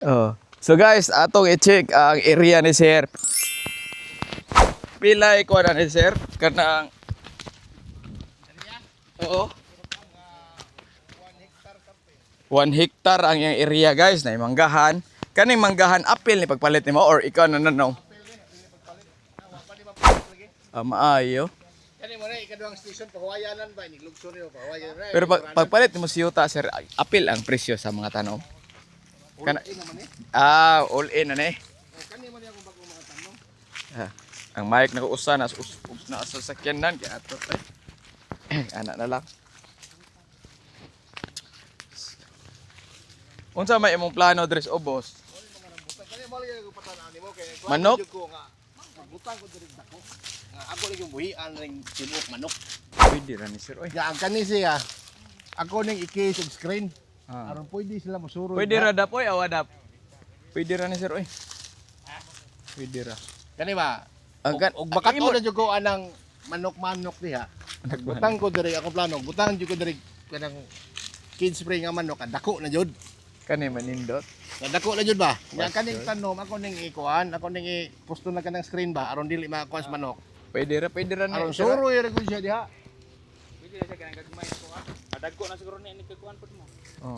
Oh. So guys, atong i-check ang area ni sir. Pilay ko na ni sir kanang oo. 1 hectare ang iyang area guys na manggahan. Kaning manggahan apil ni pagpalit nimo or ikaw na nanong? Maayo. Kani mo na ikaduhang station pahawayanan ba ni lugsor niyo pahawayan. Pero pagpalit mo siyuta sir, apil ang presyo sa mga tanom. Kana all in na ni. Kani man yung bago mga tanom. Ang mic na usa na sa sakyanan kaya ato anak na lang. Unsa may imong plano dres obos? Kani mo yung patanaan nimo kay Manok? ko nga butang ko diri dako. Nga ako lang yung buhian ring tinuok manok. Pwede ra ni sir oy. Ya ang kani siya. Ako ning i-case og screen. Ah. Aron pwede sila mosurod. Pwede ra dap oy awadap. Pwede ra ni sir oy. Pwede ra. Kani ba? Og Ang bakat ko na jud ko anang manok-manok diha. Butang ko diri ako plano, butang jud ko diri kanang kids spray nga manok, dako na jud. Kani manindot. Nadako na jud ba? Nya kaning tanom ako ning ikuan, ako ning i-posto na kanang screen ba aron dili makakuan sa manok. Pwede ra ni. Aron suroy ra gud siya diha. Pwede na siya kanang gagmay ko ha. Kadagko na siguro ni kagkuan pud mo. Oh.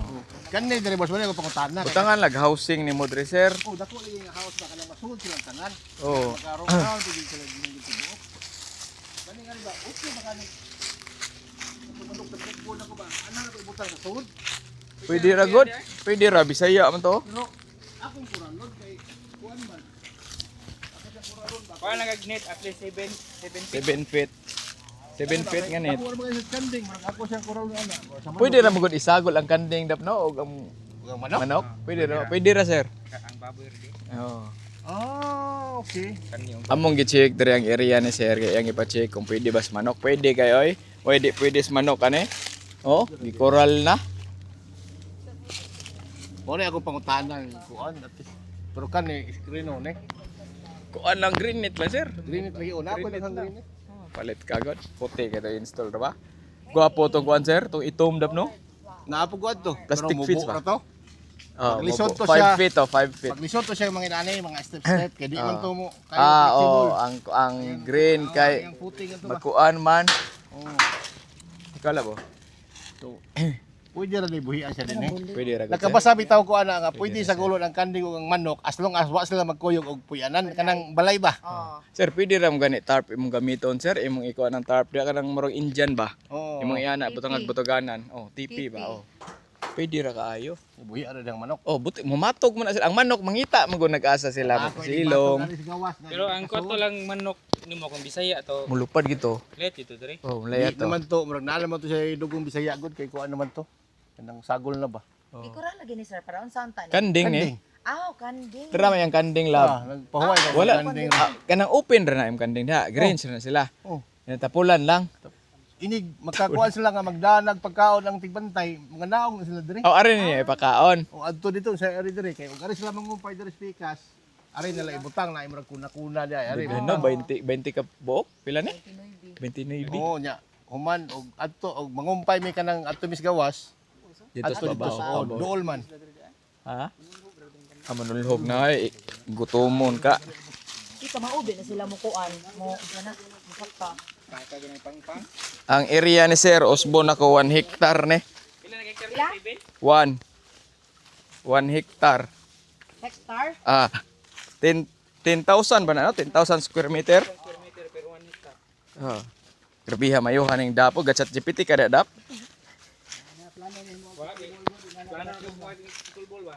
Kani diri boss wala ko pangutana. Butangan lag housing ni mo dre sir. Oh, dako li nga house ba kanang masulod silang tanan. Oh. Magkaroon na pwede sila gining tibuok. Kani nga ba? Okay ba kani? Ako manok sa pagkuan ako ba? Ana na ibutang sa sulod. Pwede ra god. Pwede ra Bisaya man to. Pero akong kuranod kay kuan man. Kuha na gagnet at least 7 feet. 7 feet. 7 feet nga net. Ako mga standing, marag ako siyang kuranod ana. Pwede ra magud isagol ang kanding dap no og ang Ang manok? manok. Pwede ra. Pwede ra sir. Ang baboy rin. Oh. Ah, okay. Kaniyong Among gi-check diri ang area ni sir kay ang ipa-check kung pwede ba sa manok. Pwede kay oy. Pwede sa manok ani. Oh, gi-coral na. Mo na ako pangutanan kuan at least. Pero kan ni screen on eh. Kuan lang green net lang sir. Green it lagi una ako nang green it. Palit kagad. Puti ka to install ra ba? Gwapo tong kuan sir, tong itom dap no. Naapugod to. Plastic Pero feeds mubo ba? na to. Oh, Paglisod to 5 siya. feet to 5 feet. Pag lisod to siya mga inani, mga step kay di man to mo kayo Oh, flexible. ang green kay Ang footing to ba. magkuan man. Oh. Ikala bo. So, pwede ra ni buhian siya din eh. Pwede ra gud. sir. Nakabasa bitaw ko ana nga pwede sa gulod ang kanding ug ang manok as long as wa sila magkuyog og puyanan kanang balay ba. Sir, pwede ra mo gani tarp imong gamiton sir, imong ikuan ang tarp diya kanang murag Indian ba? Oo. Imong iana butangag butoganan. Oh, tipi ba? Oh. Pwede ra kaayo. Buhian ra dang manok. Oh, buti mumatog mo na sila. Ang manok mangita man gud nag-asa sila silong. Pero ang kwarto lang manok nimo kung Bisaya to. Mulupad gito. Let ito dire. Oh, Di mulaya to. naman to, murag naala man to sa dugong Bisaya gud kay kuan naman to. Kanang sagol na ba? Iko ra lagi ni sir para unsa unta ni? Kanding ni. Aw, kanding. Tara may ang kanding lab. Nagpahuway ka Wala. kanding. Kanang open ra na yung kanding diha. Green na sila. Oh. Tapulan lang. Inig magkakuan sila nga magdanag pagkaon ang tigbantay, mga naong na sila dire. Oh, ari ni ipakaon. O adto dito sa ari dire kay ug ari sila mangumpay dire sa pikas. Ari nila ibutang na imurag kuna-kuna dia ari. Ano 20 ka buok? Pila ni? 29. Oo nya. Human og adto og mangumpay mi kanang adto mis gawas. Dito Adto sa dito sa babaw. dool man. Ha? Manulhog na ay gutomon ka. Ika maubi na sila mukuan mo ana musakta. Kaka ganang pangpang. Ang area ni Sir Osbon ako 1 hectare ni. Pila na hectare Pila? 7? 1 hectare. Hectare? 10,000 ba na no? 10,000 square meter. Square meter per 1 hectare. Oh. Grabe ha mayuhan ning dapo gatchat GPT kada dap. Wala na mo kuha din school ba?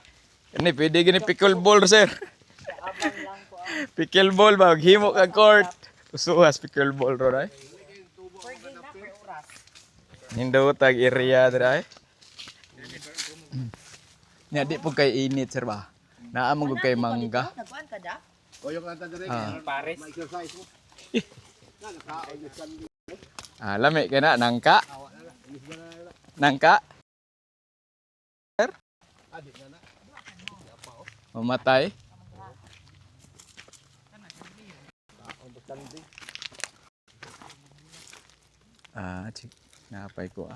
Ini pwede gini pickleball sir. Pickleball ba himo ka court. Usuhas pickleball ro dai. Per day na per oras. Nindo tag area dai. Nya di po kay init sir ba. Naa mo kay mangga. Nagkuan ka da? Oyong nata dire Ah. Pares. exercise mo. Lami kay na nangka. Nangka. Sir. Mamatay. Chik. Napay ko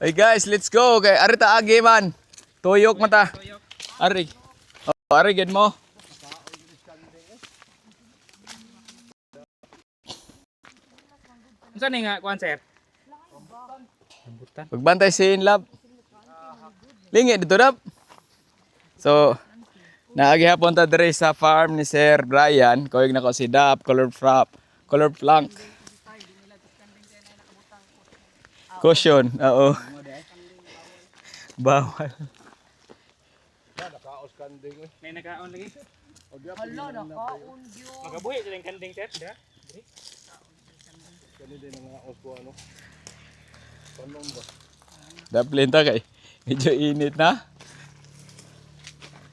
Hey guys, let's go. Kay arita agi man. Tuyok mata. Tuyok. Ari. Oh, ari gid mo. Unsa ni nga kuan sir? Rambutan. Pagbantay si Inlab. Lingi dito dap. So, naagihapon ta diri sa farm ni Sir Brian. Koyog na ko si Dap, color plank. Caution, oo. Bawal. Nakaos kanding eh. May nakaon lagi. Hala, nakaon yun. Magabuhi sa yung kanding sir. Diha. Kani din ang nakaos ko ano. Panom ba? Dap lenta kay. Medyo init na.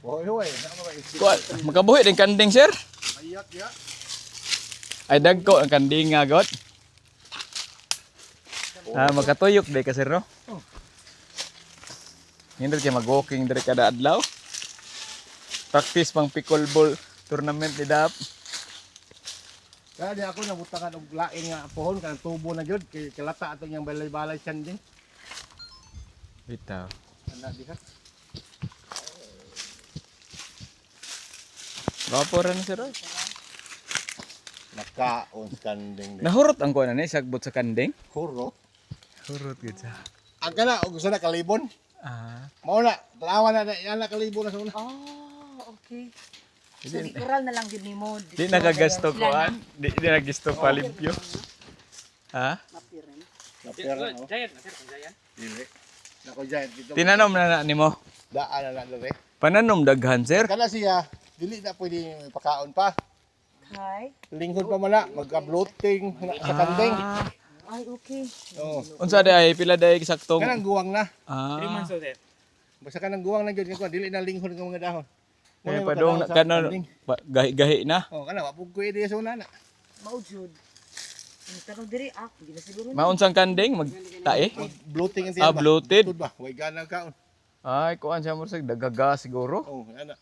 Hoy hoy, nama ba isip? Kuan, makabuhi din kanding, sir. Ayak ya. Ay dagko ang kanding nga got. Ah, makatuyok day ka sir no? Hindi kay mag-walking diri kada adlaw. Practice pang pickleball tournament ni Dap. Kaya di ako nabutangan og lain nga pohon kanang tubo na gyud kay kilata atong yang balay-balay kanding. Bitaw. Ana di ka. Vaporan na sir. Oy. Nakaon kanding. Nahurot ang kuan ani sagbot sa kanding. Huro. Hurot gid sa. Ang kana og gusto na kalibon. Ah, Mao na, talawan na yan na kalibon na sa una. Ah, okay. So, literal na lang yun ni mo. di nakagasto kuan. Di nagasto palimpyo. Ha? Napira no. Giant na sir, giant. Dili. Nako giant dito. Tinanom na nimo. Daan na dere. Pananom daghan sir. Kana siya, dili na pwede pakaon pa. Hi. Linghod pa man na, magka-bloating sa kanding. Ay, okay. Oo. Unsa day pila day saktong? Kanang guwang na. 3 Ah. months old sir. Basta kanang guwang na gyud ko, dili na linghod ng mga dahon. Eh Muna padong magkadahon sa kanon kanding. gahi-gahi na. Oh, kana wa pug ko ideya sa una na. Maujud. Ang tanong diri, hindi na siguro. Maunsang kanding magtae? Bloating ang Ah, bloated. Tud ba? Way gana kaon. Ay, kuan siya mo dagaga siguro. Oh, ana.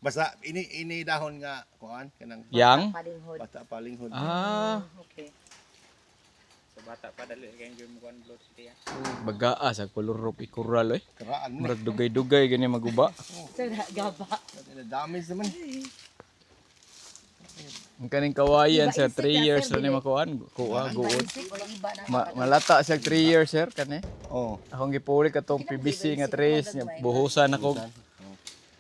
Basta ini dahon nga kuan kanang Yang? Palinghod. bata pa linghod. Ah, Okay. Sa bata pa dali kay yung kuan blood city ya. bagaa sa color of ikural eh. Karaan mo. Murag dugay-dugay gani maguba. So, gaba. Damage naman. Ang kaning kawayan Iba sa insect 3 na, years sir, na ni dili. makuan. Kuha guod. Basic, wala iba na. Malata siya 3 years sir kani. Oh. Akong gipuli katong PVC nga tres nya buhusan ako.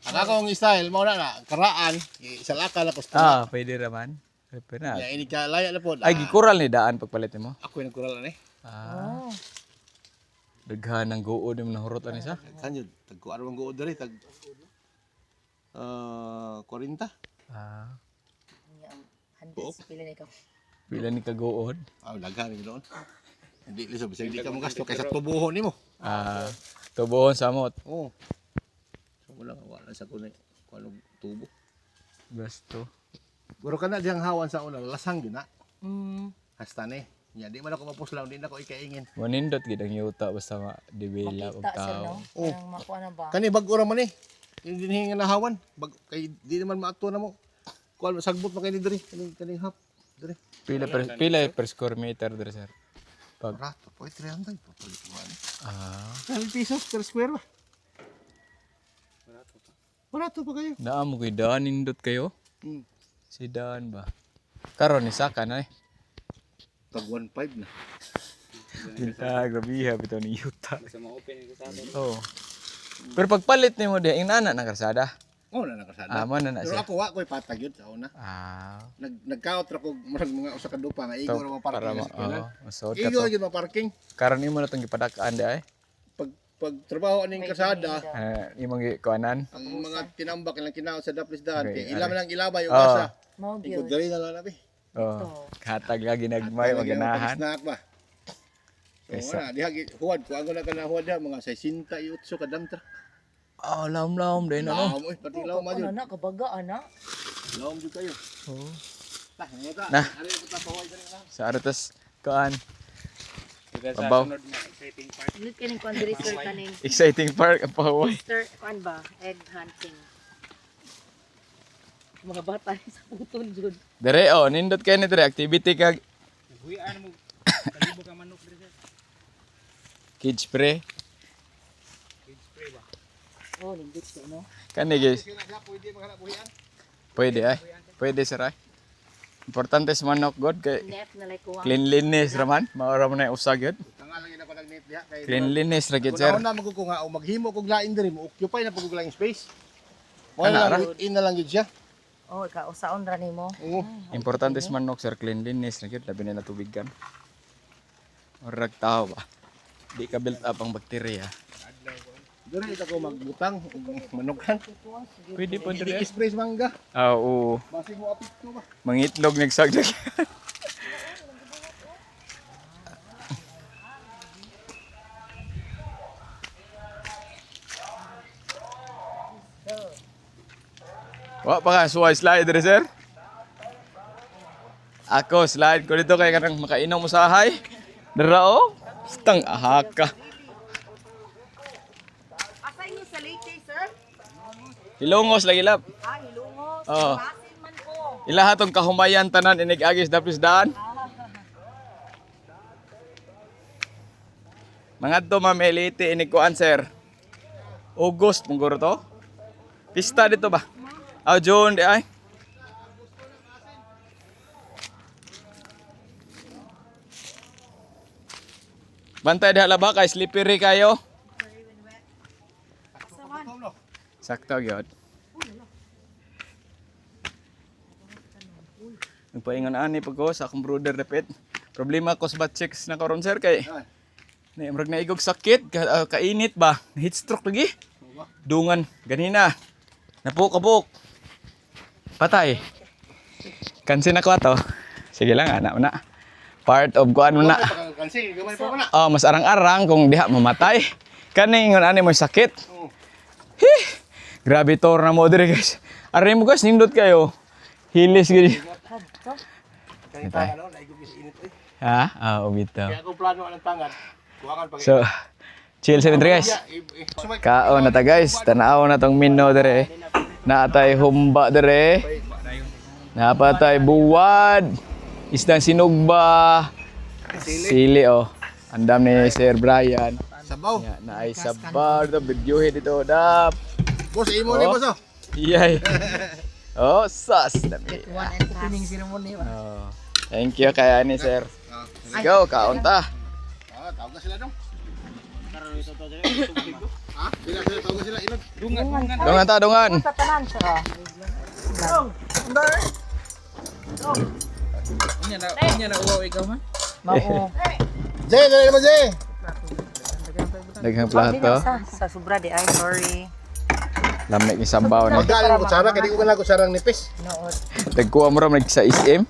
Ang akong style mo na karaan, isalaka na ko Ah, pwede raman. Pwede na. Ya ini ka laya na po. Ay gikural ni daan pagpalit mo. Ako yung nagkural eh. Ah, Oh. daghan ng guod mo nahurot ani sa. Kanyo, tagkuan ang guod diri tag 40. Ah, Hundreds, pila na ikaw. pila ni kaguod. Ah, daghan ni doon. Hindi liso bisag di ka mo gasto kaysa tubuhon nimo. Ah, tubuhon sa mot. Oh. So wala wala sa kunay kuno tubo. Gasto. Pero kana diyang hawan sa una lasang gyud na. Mm. Hasta ni. Ya di man ako mapuslang di na ko ikaingin. Manindot gid ang yuta basta ma-develop og Makita sir, tao. no? Parang makuha na ba? Kani bag-o ra man eh. Yung dinhingan na hawan, bag kay di naman maato na mo. Kuan sagbot man kay ni diri kaning hap. Diri. Pila per square meter dere sir. Pag Rato po 300 po palit mo ani. ah, 12 pesos per square ba? Barato pa kayo. naa mo kay daan nindot kayo. Hmm. Si daan ba? Karon ni saka na eh. Tag 1.5 na. Kita grabe ha bitaw ni yuta. Sa mga open ko sa atin. Oh. Pero pagpalit nimo di inana na karsada. Oh na nakasada. Ah, mo na na Pero siya. ako wa ko'y patag yun sa una. Ah. Nagkaot ra ko murag mga usa ka dupa nga igo ra mo Para parking mo, sa eskwela. masod ka Igo to. gyud mo parking. Karon imo na tong gipadakaan di ay. Pag trabaho aning kasada, Imong kuanan. ang mga tinambak ilang kinaot sa daplisdahan Okay, kay ila man lang ilabay ug Oh. asa. Mau Ikot gyud. diri na lang nabi. Oh. Katag lagi nagmay maganahan. Snack ba. So Kaysa- wala diha huwad ko ang na kana huwad mga 68 ka damtra. Oh, lam din ano. Laom oy pati laom man Ano yun. na, kabaga, ana? Laom jud kayo. Oh. Tah, ngota. Nah. Ari ko ta paway diri na. Sa aratas kuan. Ito sa Babaw. sunod na exciting part. Ulit ka ng kondiri, sir, kaning Exciting park ang paway. Sir, kuan ba? Egg hunting. Mga bata sa puton, Jud. Dere oh, nindot kay ni dere activity kag Huyan mo. Kalibo ka manok diri sir. kids pre. Kids spray ba? Oh, lindot siya, no? Kani guys. Sila na pwede maghanap buhian. Pwede ay. Pwede sir ay. Importante sa manok god kay Net na like kuha. cleanliness raman. Maura mo na yung usag yun. Tanga lang ina ko nag-net diha kay. Cleanliness ra gid Kung sir. na magkuko nga o maghimo kog lain diri mo occupy na pag laing space. Mo Ana lang in na lang gid siya. Oh, ikausaon ra nimo. Oo. Importante sa manok sir cleanliness ra gid labi na natubigan. Orag tao ba. Di ka built up ang bakterya. Diri ito ko magbutang manukan. Pwede po Hindi dire. express mangga. Ah, oo. Basig mo apit ko ba. Mangitlog nagsagdag. Wa pa ka suway slide dire sir. Ako slide ko dito kay kanang makainom usahay. Dara oh. Stang ahaka. Asa inyo sa Leyte, sir? Hilongos lagi lap. Hilungos. Oo. Masin man ko. Ila hatong kahumayan tanan inig agis dapis daan. Mga to mamelite inig kuan sir. August mong guro to. Pista dito ba? Ah, June di ay. Bantay diha ba kay slippery kayo. Sakto gyud. Nagpaingon ani pag ko sa akong brother repet. Problema ko sa bat checks na karon sir kay. Ni murag naigog sakit, kainit ba? Heat stroke lagi. Dungan ganina. Napukabok. Patay. Kansin ako ato. Sige lang ana na. Part of kuan mo na. Kansi gamay pa na. Oh, mas arang-arang kung diha mamatay. Kani ingon ani mo sakit. Oo. Hi. Grabe tor na mo dire guys. Ari mo guys nindot kayo. Hilis gid. Kay ta ano naigog is init eh. Ha? Ah, bitaw. Kaya ako plano ang tangan. Kuwangan pag. So, chill sa guys. Kaon na ta guys. Tanaw na tong mino dire. Naatay humba dire. Napatay buwad. Isdang sinugba. Sili oh. Andam ni Sir Brian. Sabaw. Ya, naay sabar to video dito dap. Boss imo ni boss oh. Iyay. Oh, sas dami. One and opening ceremony. Oh. Thank you kay ani Sir. Let's go, kaon ta. Ah, tawag na sila dong. Ha? Sila tawag na sila inod. Dungan ta, dungan. Sa tanan, sir. Inya na uwaw ikaw man. Mao. Jay, dali naman Jay. Daghang plato. Sa sobra di ay, sorry. Lamig ni sabaw ni. Magaling ko sana kaya di ko kailangan ko sarang nipis. Nood. Dagkuha mo ram sa SM.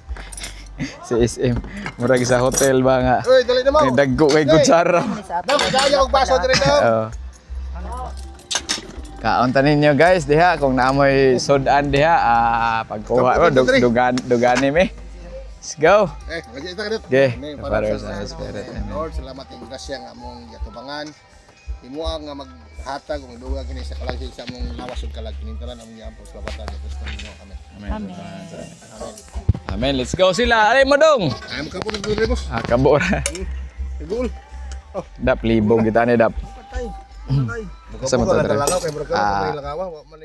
Sa SM. Murag sa hotel ba nga. Uy, dali naman. Dagko kay kutsara. Sa ato. Daw, dali ako baso diri daw. Oh. Kaon ta ninyo guys diha kung naamoy sudan diha pagkuha mo dugani mi. Let's go. Kasi ita kadit. Okay, Para Father, sa Son, and Spirit. Amen. Lord, salamat ing grasya nga among gatubangan. Imo ang nga maghatag ug duga kini sa kalag sa among lawas ug kalag kinintalan among giampos babatan sa Kristo nimo. Amen. Amen. Amen. Let's go sila. Alay mo dong. Ayam ka po diri boss. Kabura. Igul. Dap libog kita ni dap. Patay. Sa Buka motor mo dre. langaw kay murag ka may langaw wa man